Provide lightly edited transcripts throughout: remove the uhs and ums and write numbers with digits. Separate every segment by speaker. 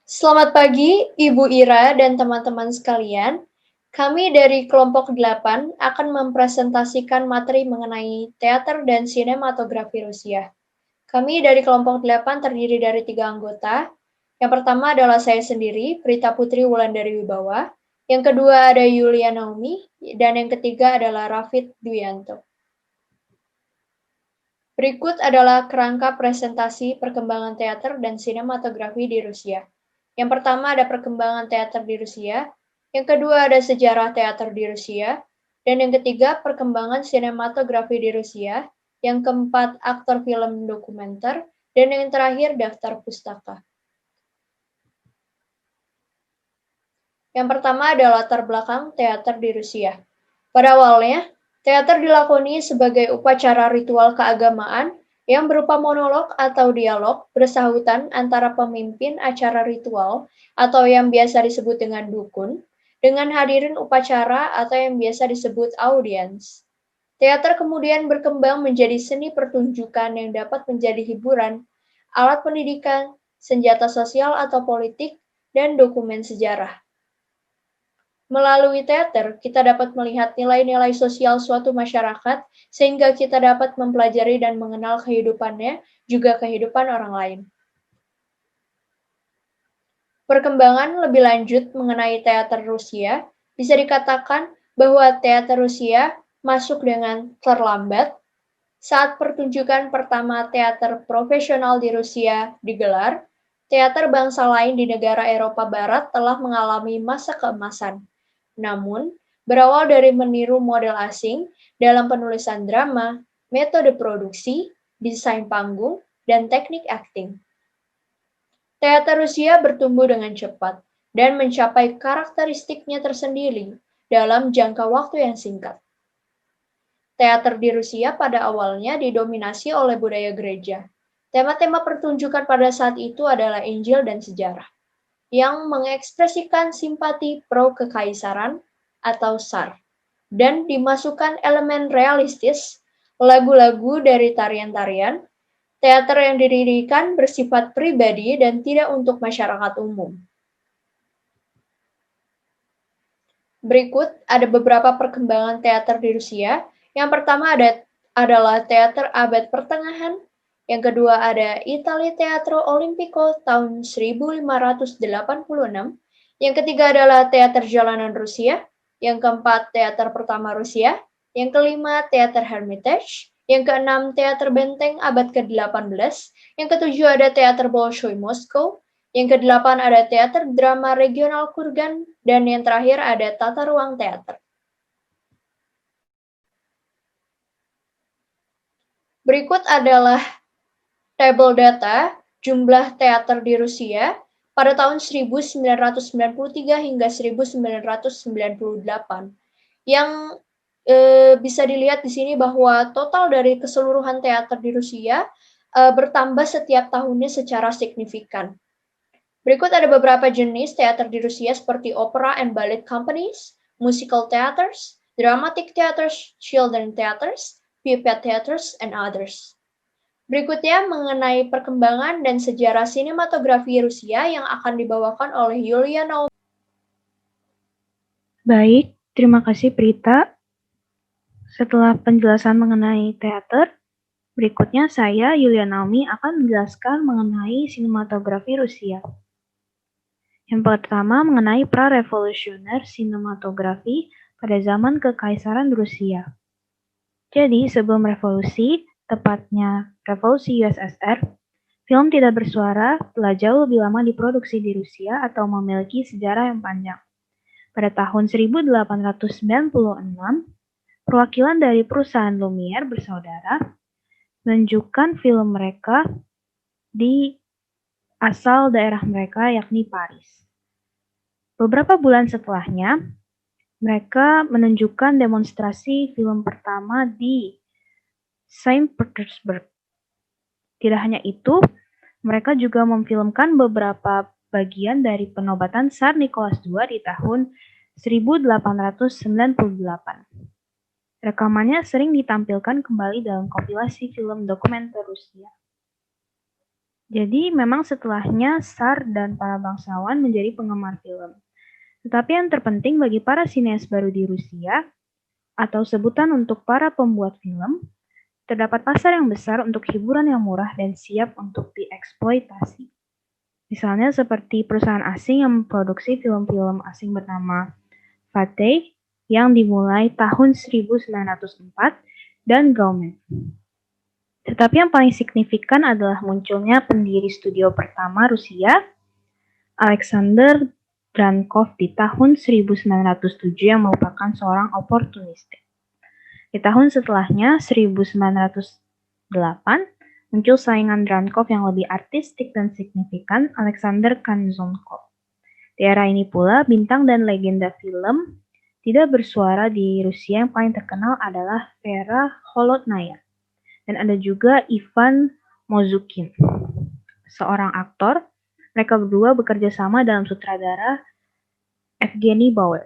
Speaker 1: Selamat pagi, Ibu Ira dan teman-teman sekalian. Kami dari kelompok 8 akan mempresentasikan materi mengenai teater dan sinematografi Rusia. Kami dari kelompok 8 terdiri dari 3 anggota. Yang pertama adalah saya sendiri, Prita Putri Wulandari Wibawa. Yang kedua ada Yulia Naomi, dan yang ketiga adalah Rafid Duyanto. Berikut adalah kerangka presentasi perkembangan teater dan sinematografi di Rusia. Yang pertama ada perkembangan teater di Rusia, yang kedua ada sejarah teater di Rusia, dan yang ketiga perkembangan sinematografi di Rusia, yang keempat aktor film dokumenter, dan yang terakhir daftar pustaka. Yang pertama adalah latar belakang teater di Rusia. Pada awalnya, teater dilakoni sebagai upacara ritual keagamaan yang berupa monolog atau dialog bersahutan antara pemimpin acara ritual atau yang biasa disebut dengan dukun, dengan hadirin upacara atau yang biasa disebut audiens. Teater kemudian berkembang menjadi seni pertunjukan yang dapat menjadi hiburan, alat pendidikan, senjata sosial atau politik, dan dokumen sejarah. Melalui teater, kita dapat melihat nilai-nilai sosial suatu masyarakat, sehingga kita dapat mempelajari dan mengenal kehidupannya, juga kehidupan orang lain. Perkembangan lebih lanjut mengenai teater Rusia, bisa dikatakan bahwa teater Rusia masuk dengan terlambat saat pertunjukan pertama teater profesional di Rusia digelar. Teater bangsa lain di negara Eropa Barat telah mengalami masa keemasan. Namun, berawal dari meniru model asing dalam penulisan drama, metode produksi, desain panggung, dan teknik akting. Teater Rusia bertumbuh dengan cepat dan mencapai karakteristiknya tersendiri dalam jangka waktu yang singkat. Teater di Rusia pada awalnya didominasi oleh budaya gereja. Tema-tema pertunjukan pada saat itu adalah Injil dan sejarah, yang mengekspresikan simpati pro-kekaisaran atau tsar, dan dimasukkan elemen realistis, lagu-lagu dari tarian-tarian. Teater yang didirikan bersifat pribadi dan tidak untuk masyarakat umum. Berikut ada beberapa perkembangan teater di Rusia. Yang pertama adalah teater abad pertengahan. Yang kedua ada Italia Teatro Olimpico tahun 1586. Yang ketiga adalah teater jalanan Rusia. Yang keempat teater pertama Rusia. Yang kelima teater Hermitage. Yang keenam teater benteng abad ke-18. Yang ketujuh ada teater Bolshoi Moskow. Yang kedelapan ada teater drama regional Kurgan, dan yang terakhir ada tata ruang teater. Berikut adalah tabel data jumlah teater di Rusia pada tahun 1993 hingga 1998. Yang bisa dilihat di sini bahwa total dari keseluruhan teater di Rusia bertambah setiap tahunnya secara signifikan. Berikut ada beberapa jenis teater di Rusia seperti opera and ballet companies, musical theaters, dramatic theaters, children theaters, puppet theaters, and others. Berikutnya mengenai perkembangan dan sejarah sinematografi Rusia yang akan dibawakan oleh Yulia Naomi.
Speaker 2: Baik, terima kasih Prita. Setelah penjelasan mengenai teater, berikutnya saya, Yulia Naomi, akan menjelaskan mengenai sinematografi Rusia. Yang pertama mengenai pra-revolusioner sinematografi pada zaman Kekaisaran Rusia. Jadi sebelum revolusi, tepatnya revolusi USSR, film tidak bersuara telah jauh lebih lama diproduksi di Rusia atau memiliki sejarah yang panjang. Pada tahun 1896, perwakilan dari perusahaan Lumiere bersaudara menunjukkan film mereka di asal daerah mereka, yakni Paris. Beberapa bulan setelahnya, mereka menunjukkan demonstrasi film pertama di Saint Petersburg. Tidak hanya itu, mereka juga memfilmkan beberapa bagian dari penobatan Tsar Nicholas II di tahun 1898. Rekamannya sering ditampilkan kembali dalam kompilasi film dokumenter Rusia. Jadi memang setelahnya Tsar dan para bangsawan menjadi penggemar film. Tetapi yang terpenting bagi para sineas baru di Rusia, atau sebutan untuk para pembuat film, terdapat pasar yang besar untuk hiburan yang murah dan siap untuk dieksploitasi. Misalnya seperti perusahaan asing yang memproduksi film-film asing bernama Fateh yang dimulai tahun 1904 dan Gaumen. Tetapi yang paling signifikan adalah munculnya pendiri studio pertama Rusia, Alexander Drankov di tahun 1907 yang merupakan seorang oportunistik. Di tahun setelahnya, 1908, muncul saingan Drankov yang lebih artistik dan signifikan, Alexander Kanzonkov. Di era ini pula, bintang dan legenda film tidak bersuara di Rusia yang paling terkenal adalah Vera Holodnaya. Dan ada juga Ivan Mozukin, seorang aktor. Mereka berdua bekerja sama dalam sutradara Evgeny Bauer.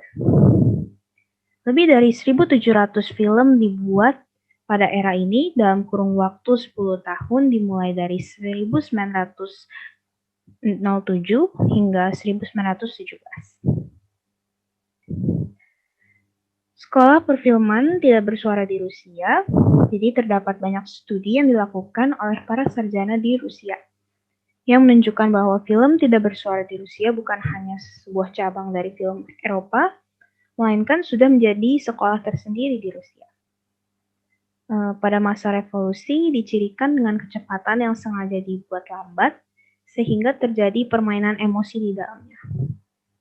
Speaker 2: Lebih dari 1.700 film dibuat pada era ini dalam kurun waktu 10 tahun dimulai dari 1907 hingga 1917. Sekolah perfilman tidak bersuara di Rusia, jadi terdapat banyak studi yang dilakukan oleh para sarjana di Rusia yang menunjukkan bahwa film tidak bersuara di Rusia bukan hanya sebuah cabang dari film Eropa, melainkan sudah menjadi sekolah tersendiri di Rusia. Pada masa revolusi dicirikan dengan kecepatan yang sengaja dibuat lambat, sehingga terjadi permainan emosi di dalamnya.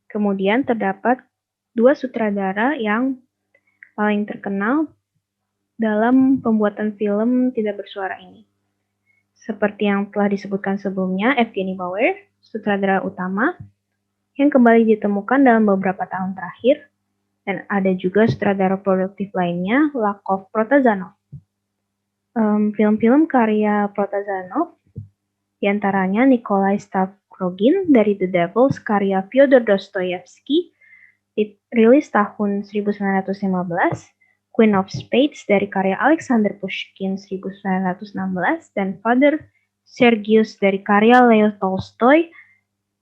Speaker 2: Kemudian terdapat dua sutradara yang paling terkenal dalam pembuatan film tidak bersuara ini. Seperti yang telah disebutkan sebelumnya, Evgeny Bauer, sutradara utama, yang kembali ditemukan dalam beberapa tahun terakhir, dan ada juga sutradara produktif lainnya, Lakov Protazanov. Film-film karya Protazanov, diantaranya Nikolai Stavrogin dari The Devils karya Fyodor Dostoyevsky, rilis tahun 1915, Queen of Spades dari karya Alexander Pushkin 1916, dan Father Sergius dari karya Leo Tolstoy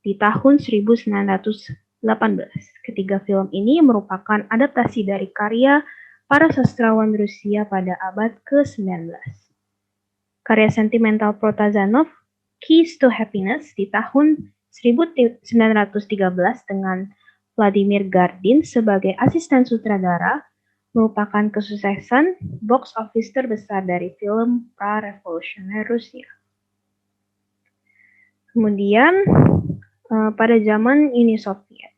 Speaker 2: di tahun 1918. Ketiga film ini merupakan adaptasi dari karya para sastrawan Rusia pada abad ke-19. Karya sentimental Protazanov, Keys to Happiness di tahun 1913 dengan Vladimir Gardin sebagai asisten sutradara merupakan kesuksesan box office terbesar dari film pra-revolusioner Rusia. Kemudian pada zaman Uni Soviet,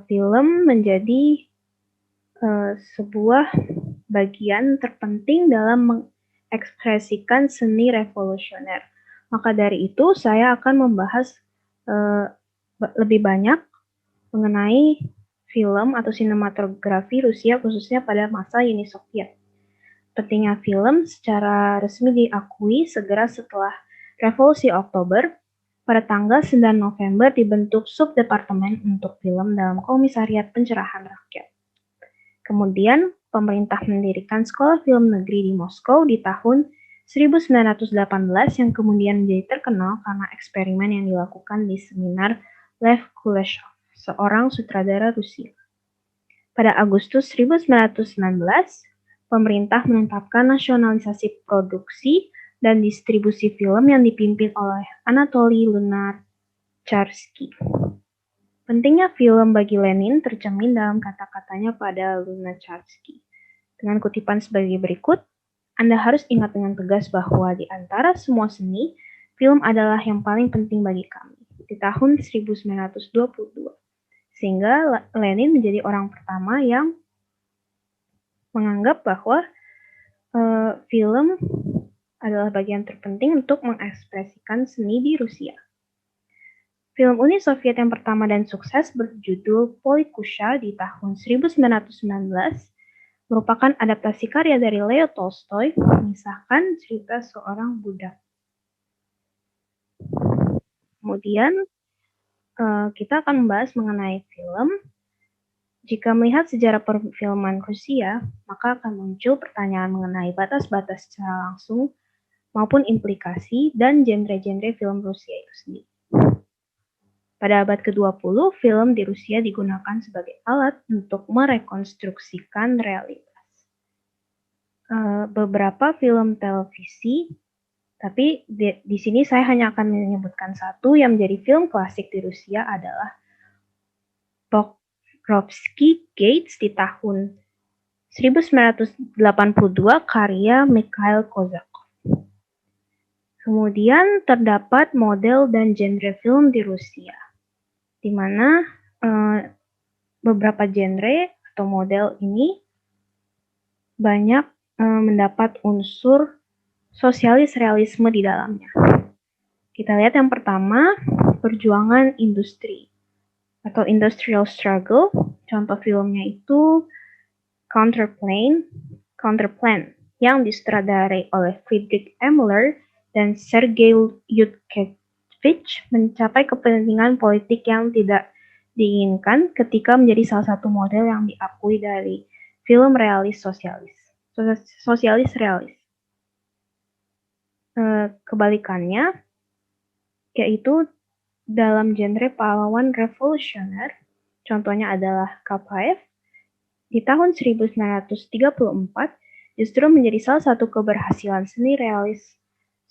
Speaker 2: film menjadi sebuah bagian terpenting dalam mengekspresikan seni revolusioner. Maka dari itu saya akan membahas lebih banyak mengenai film atau sinematografi Rusia khususnya pada masa Uni Soviet. Pentingnya film secara resmi diakui segera setelah Revolusi Oktober. Pada tanggal 9 November dibentuk subdepartemen untuk film dalam Komisariat Pencerahan Rakyat. Kemudian pemerintah mendirikan Sekolah Film Negeri di Moskow di tahun 1918 yang kemudian menjadi terkenal karena eksperimen yang dilakukan di seminar Lev Kuleshov, seorang sutradara Rusia. Pada Agustus 1919, pemerintah menetapkan nasionalisasi produksi dan distribusi film yang dipimpin oleh Anatoly Lunacharsky. Pentingnya film bagi Lenin tercermin dalam kata-katanya pada Lunacharsky. Dengan kutipan sebagai berikut, Anda harus ingat dengan tegas bahwa di antara semua seni, film adalah yang paling penting bagi kami. Di tahun 1922. Sehingga Lenin menjadi orang pertama yang menganggap bahwa film adalah bagian terpenting untuk mengekspresikan seni di Rusia. Film Uni Soviet yang pertama dan sukses berjudul Polikusha di tahun 1919 merupakan adaptasi karya dari Leo Tolstoy mengisahkan cerita seorang budak. Kemudian kita akan membahas mengenai film. Jika melihat sejarah perfilman Rusia, maka akan muncul pertanyaan mengenai batas-batas secara langsung maupun implikasi dan genre-genre film Rusia itu sendiri. Pada abad ke-20, film di Rusia digunakan sebagai alat untuk merekonstruksikan realitas. Beberapa film televisi, tapi di sini saya hanya akan menyebutkan satu yang menjadi film klasik di Rusia adalah Pokrovsky Gates di tahun 1982 karya Mikhail Kozakov. Kemudian terdapat model dan genre film di Rusia, di mana beberapa genre atau model ini banyak mendapat unsur sosialis realisme di dalamnya. Kita lihat yang pertama, perjuangan industri atau industrial struggle. Contoh filmnya itu Counterplan yang disutradarai oleh Friedrich Himmler dan Sergei Yudkevich mencapai kepentingan politik yang tidak diinginkan ketika menjadi salah satu model yang diakui dari film realis sosialis realis. Kebalikannya, yaitu dalam genre pahlawan revolusioner, contohnya adalah Kapaev, di tahun 1934 justru menjadi salah satu keberhasilan seni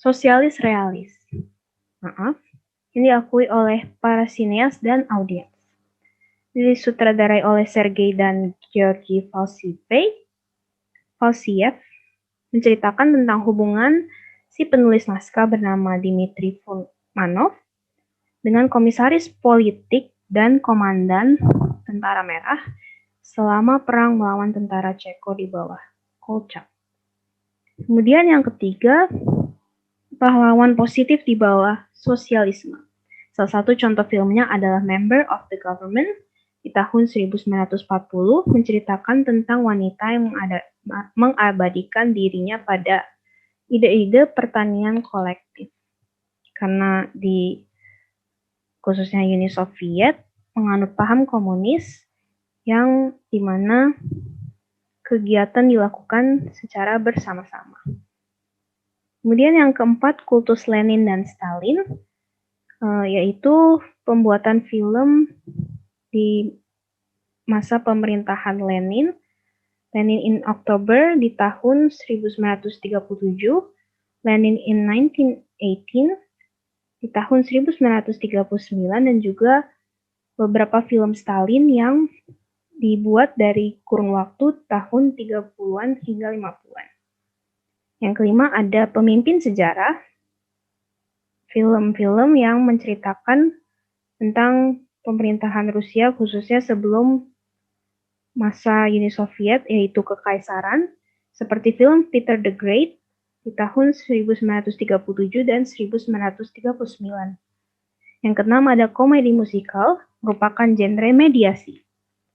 Speaker 2: sosialis realis. Ini diakui oleh para sineas dan audiens. Disutradarai oleh Sergei dan Georgy Falsiev menceritakan tentang hubungan si penulis naskah bernama Dmitry Furmanov dengan komisaris politik dan komandan Tentara Merah selama perang melawan tentara Ceko di bawah Kolchak. Kemudian yang ketiga, pahlawan positif di bawah sosialisme. Salah satu contoh filmnya adalah Member of the Government di tahun 1940 menceritakan tentang wanita yang mengabadikan dirinya pada ide-ide pertanian kolektif. Karena khususnya Uni Soviet menganut paham komunis yang dimana kegiatan dilakukan secara bersama-sama. Kemudian yang keempat, kultus Lenin dan Stalin, yaitu pembuatan film di masa pemerintahan Lenin in October di tahun 1937, Lenin in 1918 di tahun 1939, dan juga beberapa film Stalin yang dibuat dari kurun waktu tahun 30-an hingga 50-an. Yang kelima ada pemimpin sejarah, film-film yang menceritakan tentang pemerintahan Rusia khususnya sebelum masa Uni Soviet, yaitu Kekaisaran, seperti film Peter the Great di tahun 1937 dan 1939. Yang keenam ada komedi musikal, merupakan genre mediasi,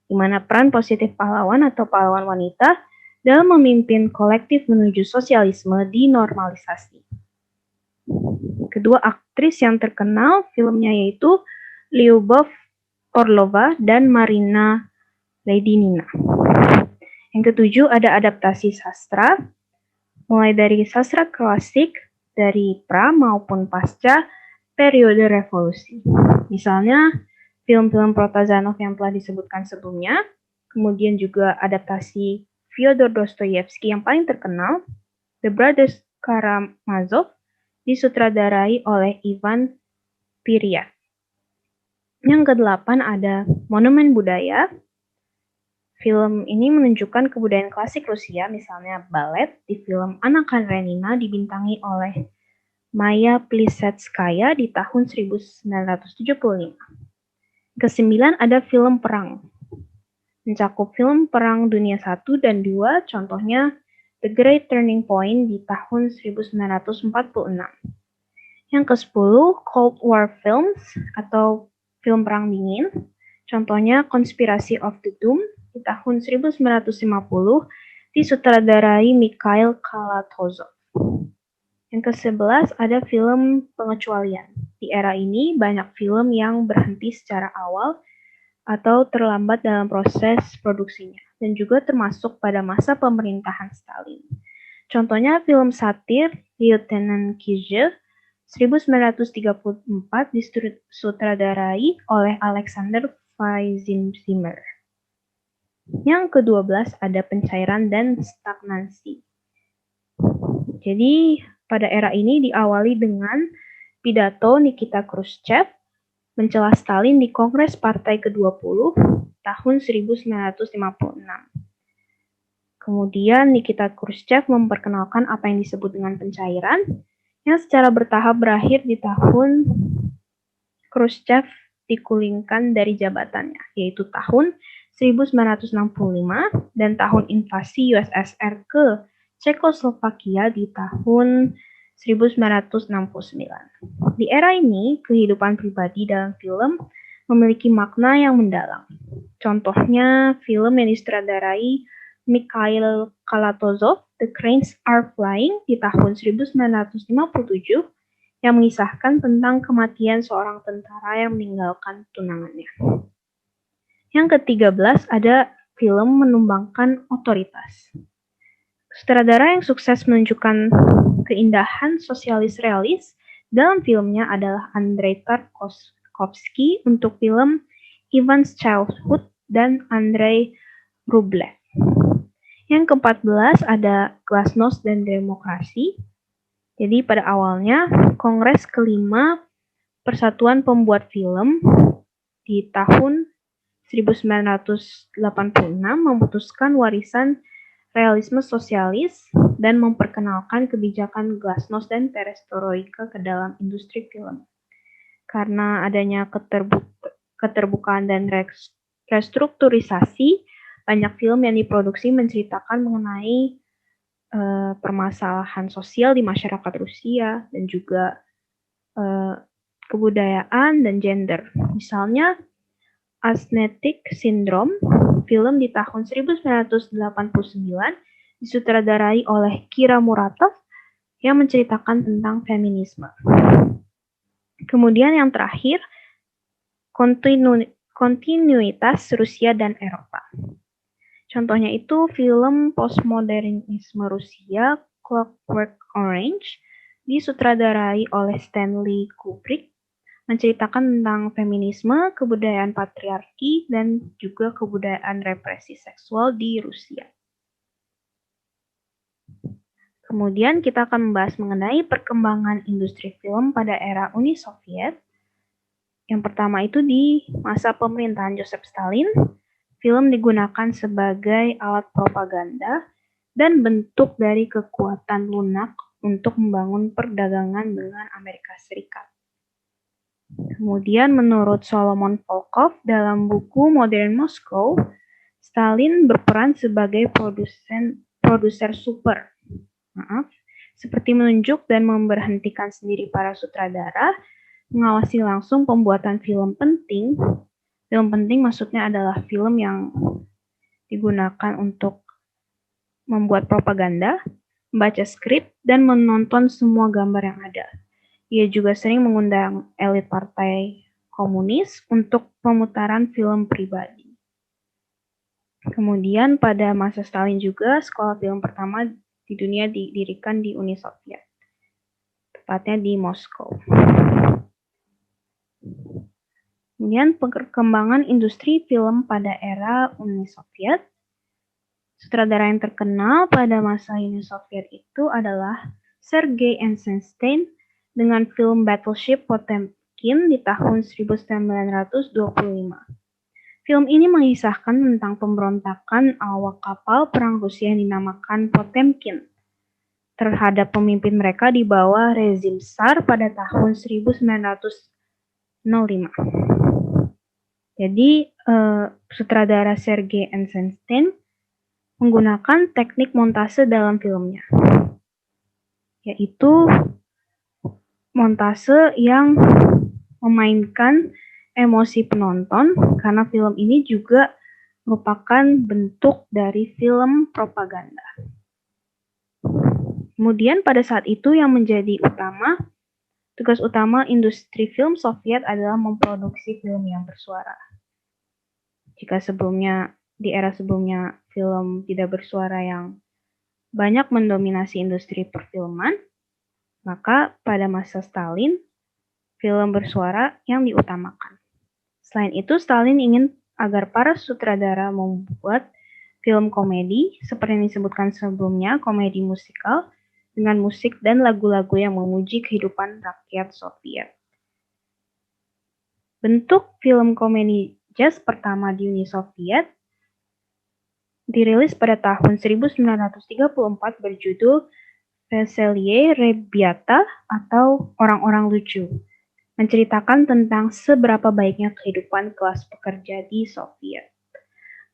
Speaker 2: di mana peran positif pahlawan atau pahlawan wanita dalam memimpin kolektif menuju sosialisme dinormalisasi. Kedua aktris yang terkenal filmnya yaitu Lyubov Orlova dan Marina Ledinina. Yang ketujuh ada adaptasi sastra, mulai dari sastra klasik dari pra maupun pasca periode revolusi. Misalnya film-film Protazanov yang telah disebutkan sebelumnya, kemudian juga adaptasi Fyodor Dostoyevsky yang paling terkenal, The Brothers Karamazov, disutradarai oleh Ivan Piriat. Yang kedelapan ada Monumen Budaya. Film ini menunjukkan kebudayaan klasik Rusia, misalnya balet di film Anna Karenina dibintangi oleh Maya Plisetskaya di tahun 1975. Kesembilan ada film perang. Mencakup film Perang Dunia I dan II, contohnya The Great Turning Point di tahun 1946. Yang ke-10, Cold War Films atau film perang dingin, contohnya Conspiracy of the Doom di tahun 1950 disutradarai Mikhail Kalatozov. Yang ke-11 ada film pengecualian. Di era ini banyak film yang berhenti secara awal atau terlambat dalam proses produksinya, dan juga termasuk pada masa pemerintahan Stalin. Contohnya film satir Lieutenant Kije 1934 disutradarai oleh Alexander Weiszimmer. Yang ke-12 ada pencairan dan stagnansi. Jadi pada era ini diawali dengan pidato Nikita Khrushchev mencela Stalin di Kongres Partai ke-20 tahun 1956. Kemudian Nikita Khrushchev memperkenalkan apa yang disebut dengan pencairan yang secara bertahap berakhir di tahun Khrushchev dikulingkan dari jabatannya, yaitu tahun 1965 dan tahun invasi USSR ke Cekoslovakia di tahun 1969. Di era ini, kehidupan pribadi dalam film memiliki makna yang mendalam. Contohnya, film yang disutradarai Mikhail Kalatozov, The Cranes Are Flying di tahun 1957 yang mengisahkan tentang kematian seorang tentara yang meninggalkan tunangannya. Yang ke-13 ada film menumbangkan otoritas. Sutradara yang sukses menunjukkan keindahan sosialis realis dalam filmnya adalah Andrei Tarkovsky untuk film Ivan's Childhood dan Andrei Rublev. Yang ke-14 ada Glasnost dan Demokrasi. Jadi pada awalnya Kongres kelima Persatuan Pembuat Film di tahun 1986 memutuskan warisan realisme sosialis dan memperkenalkan kebijakan glasnost dan perestroika ke dalam industri film. Karena adanya keterbukaan dan restrukturisasi, banyak film yang diproduksi menceritakan mengenai permasalahan sosial di masyarakat Rusia dan juga kebudayaan dan gender. Misalnya Ascetic Syndrome, film di tahun 1989 disutradarai oleh Kira Muratov yang menceritakan tentang feminisme. Kemudian yang terakhir, kontinuitas Rusia dan Eropa. Contohnya itu film postmodernisme Rusia, Clockwork Orange, disutradarai oleh Stanley Kubrick, menceritakan tentang feminisme, kebudayaan patriarki, dan juga kebudayaan represi seksual di Rusia. Kemudian kita akan membahas mengenai perkembangan industri film pada era Uni Soviet. Yang pertama itu di masa pemerintahan Joseph Stalin, film digunakan sebagai alat propaganda dan bentuk dari kekuatan lunak untuk membangun perdagangan dengan Amerika Serikat. Kemudian menurut Solomon Volkov dalam buku Modern Moscow, Stalin berperan sebagai produser super. Seperti menunjuk dan memberhentikan sendiri para sutradara, mengawasi langsung pembuatan film penting. Film penting maksudnya adalah film yang digunakan untuk membuat propaganda, membaca skrip, dan menonton semua gambar yang ada. Ia juga sering mengundang elit partai komunis untuk pemutaran film pribadi. Kemudian pada masa Stalin juga sekolah film pertama di dunia didirikan di Uni Soviet, tepatnya di Moskow. Kemudian perkembangan industri film pada era Uni Soviet. Sutradara yang terkenal pada masa Uni Soviet itu adalah Sergei Eisenstein dengan film Battleship Potemkin di tahun 1925. Film ini mengisahkan tentang pemberontakan awak kapal perang Rusia yang dinamakan Potemkin terhadap pemimpin mereka di bawah rezim Tsar pada tahun 1905. Jadi, sutradara Sergei Eisenstein menggunakan teknik montase dalam filmnya, yaitu montase yang memainkan emosi penonton karena film ini juga merupakan bentuk dari film propaganda. Kemudian pada saat itu yang menjadi tugas utama industri film Soviet adalah memproduksi film yang bersuara. Jika di era sebelumnya film tidak bersuara yang banyak mendominasi industri perfilman, maka pada masa Stalin, film bersuara yang diutamakan. Selain itu, Stalin ingin agar para sutradara membuat film komedi, seperti yang disebutkan sebelumnya, komedi musikal, dengan musik dan lagu-lagu yang memuji kehidupan rakyat Soviet. Bentuk film komedi jazz pertama di Uni Soviet dirilis pada tahun 1934 berjudul Veselye Rebyata atau Orang-orang Lucu, menceritakan tentang seberapa baiknya kehidupan kelas pekerja di Soviet.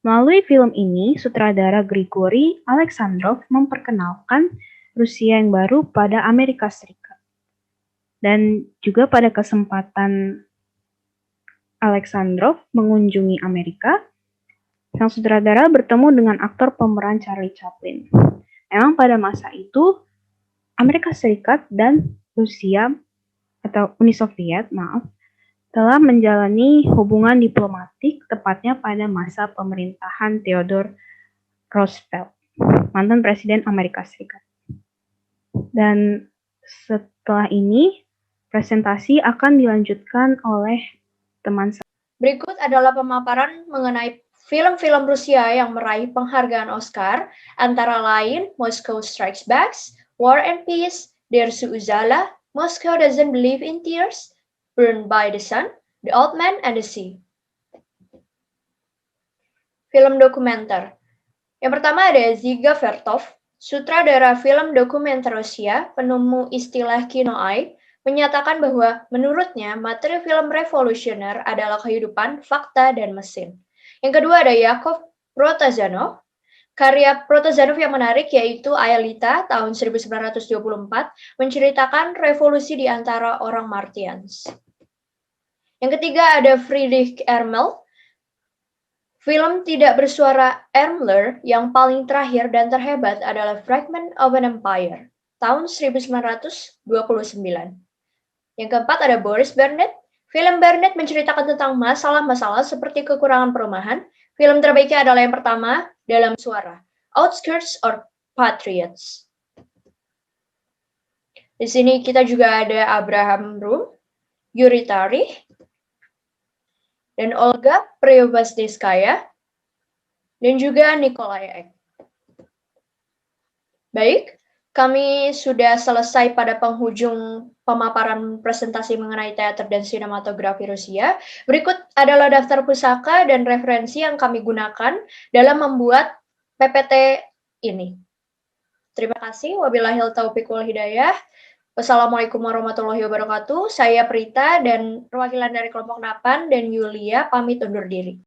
Speaker 2: Melalui film ini, sutradara Grigory Alexandrov memperkenalkan Rusia yang baru pada Amerika Serikat. Dan juga pada kesempatan Alexandrov mengunjungi Amerika, sang sutradara bertemu dengan aktor pemeran Charlie Chaplin. Memang pada masa itu, Amerika Serikat dan Rusia atau Uni Soviet, telah menjalani hubungan diplomatik tepatnya pada masa pemerintahan Theodore Roosevelt, mantan Presiden Amerika Serikat. Dan setelah ini, presentasi akan dilanjutkan oleh teman saya.
Speaker 1: Berikut adalah pemaparan mengenai film-film Rusia yang meraih penghargaan Oscar, antara lain Moscow Strikes Back, War and Peace, Dersu Uzala, Moscow Doesn't Believe in Tears, Burned by the Sun, The Old Man and the Sea. Film dokumenter. Yang pertama ada Dziga Vertov, sutradara film dokumenter Rusia, penemu istilah kinoai, menyatakan bahwa menurutnya materi film revolusioner adalah kehidupan, fakta, dan mesin. Yang kedua ada Yakov Protazanov. Karya Protazanov yang menarik yaitu Aelita tahun 1924 menceritakan revolusi di antara orang Martians. Yang ketiga ada Friedrich Ermel. Film tidak bersuara Ermler yang paling terakhir dan terhebat adalah Fragment of an Empire tahun 1929. Yang keempat ada Boris Berndt. Film Berndt menceritakan tentang masalah-masalah seperti kekurangan perumahan. Film terbaiknya adalah yang pertama dalam suara, Outskirts or Patriots. Di sini kita juga ada Abraham Rum, Yuri Tarih, dan Olga Preobrazheskaya, dan juga Nikolai Ek. Baik, kami sudah selesai pada penghujung pemaparan presentasi mengenai teater dan sinematografi Rusia. Berikut adalah daftar pusaka dan referensi yang kami gunakan dalam membuat PPT ini. Terima kasih. Wabillahil taufiq wal hidayah. Wassalamualaikum warahmatullahi wabarakatuh. Saya Prita dan perwakilan dari kelompok 8 dan Yulia pamit undur diri.